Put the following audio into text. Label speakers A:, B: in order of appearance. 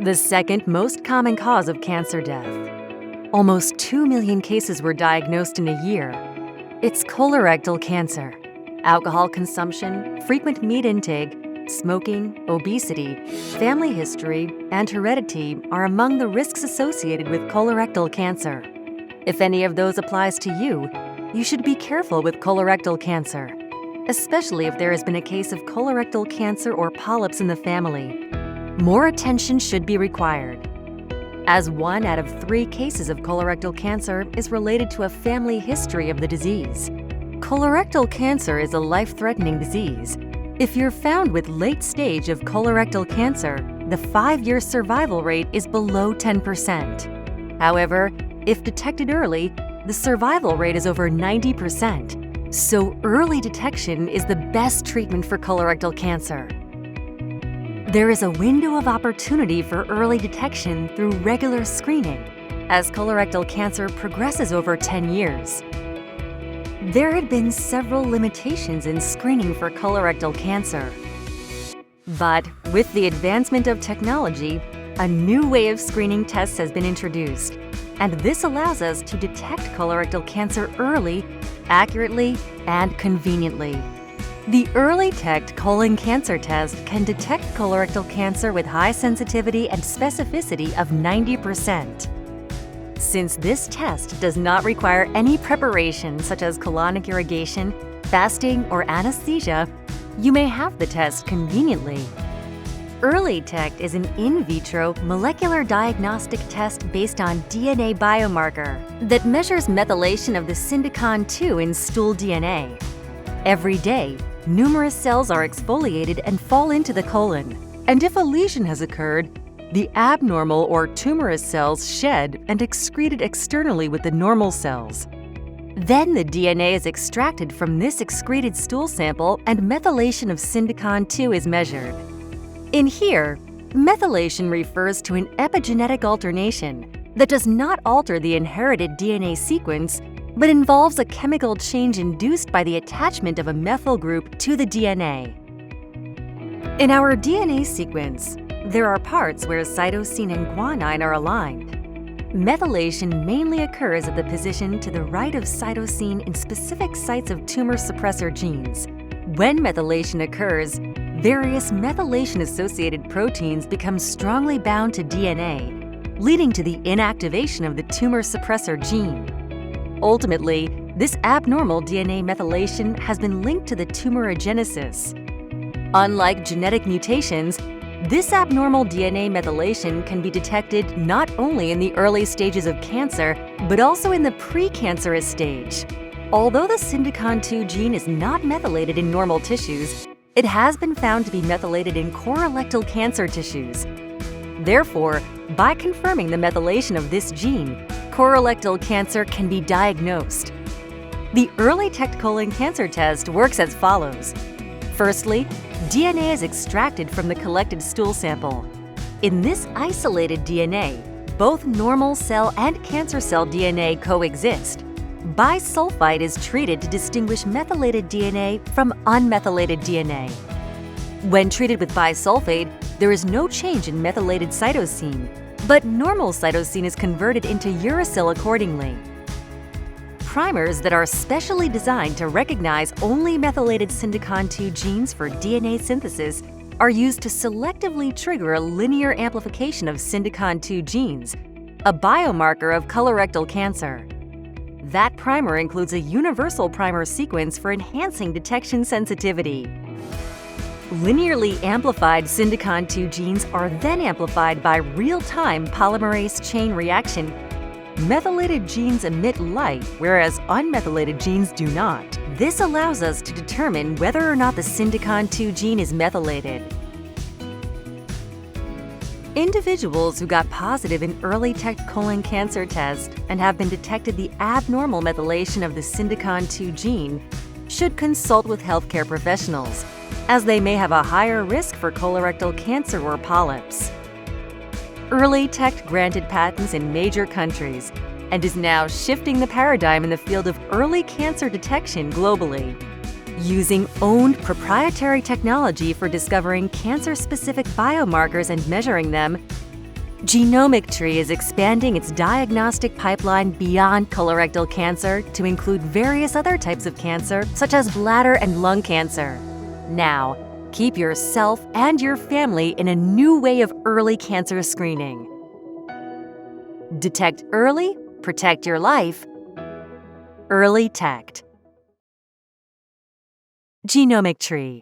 A: The second most common cause of cancer death. Almost 2 million cases were diagnosed in a year. It's colorectal cancer. Alcohol consumption, frequent meat intake, smoking, obesity, family history, and heredity are among the risks associated with colorectal cancer. If any of those applies to you, you should be careful with colorectal cancer, especially if there has been a case of colorectal cancer or polyps in the family. More attention should be required, as 1 out of 3 cases of colorectal cancer is related to a family history of the disease. Colorectal cancer is a life-threatening disease. If you're found with late stage of colorectal cancer, the 5-year survival rate is below 10%. However, if detected early, the survival rate is over 90%. So early detection is the best treatment for colorectal cancer. There is a window of opportunity for early detection through regular screening as colorectal cancer progresses over 10 years. There had been several limitations in screening for colorectal cancer. But with the advancement of technology, a new way of screening tests has been introduced, and this allows us to detect colorectal cancer early, accurately, and conveniently. The EarlyTect colon cancer test can detect colorectal cancer with high sensitivity and specificity of 90%. Since this test does not require any preparation such as colonic irrigation, fasting, or anesthesia, you may have the test conveniently. EarlyTect is an in vitro molecular diagnostic test based on DNA biomarker that measures methylation of the syndicon-2 in stool DNA. Every day, numerous cells are exfoliated and fall into the colon, and if a lesion has occurred, the abnormal or tumorous cells shed and excreted externally with the normal cells. Then the DNA is extracted from this excreted stool sample and methylation of syndicon-2 is measured. In here, methylation refers to an epigenetic alternation that does not alter the inherited DNA sequence, but involves a chemical change induced by the attachment of a methyl group to the DNA. In our DNA sequence, there are parts where cytosine and guanine are aligned. Methylation mainly occurs at the position to the right of cytosine in specific sites of tumor suppressor genes. When methylation occurs, various methylation-associated proteins become strongly bound to DNA, leading to the inactivation of the tumor suppressor gene. Ultimately, this abnormal DNA methylation has been linked to the tumorigenesis. Unlike genetic mutations, this abnormal DNA methylation can be detected not only in the early stages of cancer, but also in the precancerous stage. Although the syndicon-2 gene is not methylated in normal tissues, it has been found to be methylated in colorectal cancer tissues. Therefore, by confirming the methylation of this gene, colorectal cancer can be diagnosed. The EarlyTect colon cancer test works as follows. Firstly, DNA is extracted from the collected stool sample. In this isolated DNA, both normal cell and cancer cell DNA coexist. Bisulfite is treated to distinguish methylated DNA from unmethylated DNA. When treated with bisulfate, there is no change in methylated cytosine, but normal cytosine is converted into uracil accordingly. Primers that are specially designed to recognize only methylated syndicon-2 genes for DNA synthesis are used to selectively trigger a linear amplification of syndicon-2 genes, a biomarker of colorectal cancer. That primer includes a universal primer sequence for enhancing detection sensitivity. Linearly amplified syndicon-2 genes are then amplified by real-time polymerase chain reaction. Methylated genes emit light, whereas unmethylated genes do not. This allows us to determine whether or not the syndicon-2 gene is methylated. Individuals who got positive in EarlyTect colon cancer test and have been detected the abnormal methylation of the syndicon-2 gene should consult with healthcare professionals, as they may have a higher risk for colorectal cancer or polyps. EarlyTect granted patents in major countries and is now shifting the paradigm in the field of early cancer detection globally. Using owned proprietary technology for discovering cancer-specific biomarkers and measuring them, Genomictree is expanding its diagnostic pipeline beyond colorectal cancer to include various other types of cancer, such as bladder and lung cancer. Now, keep yourself and your family in a new way of early cancer screening. Detect early, protect your life. Early Tect. Genomictree.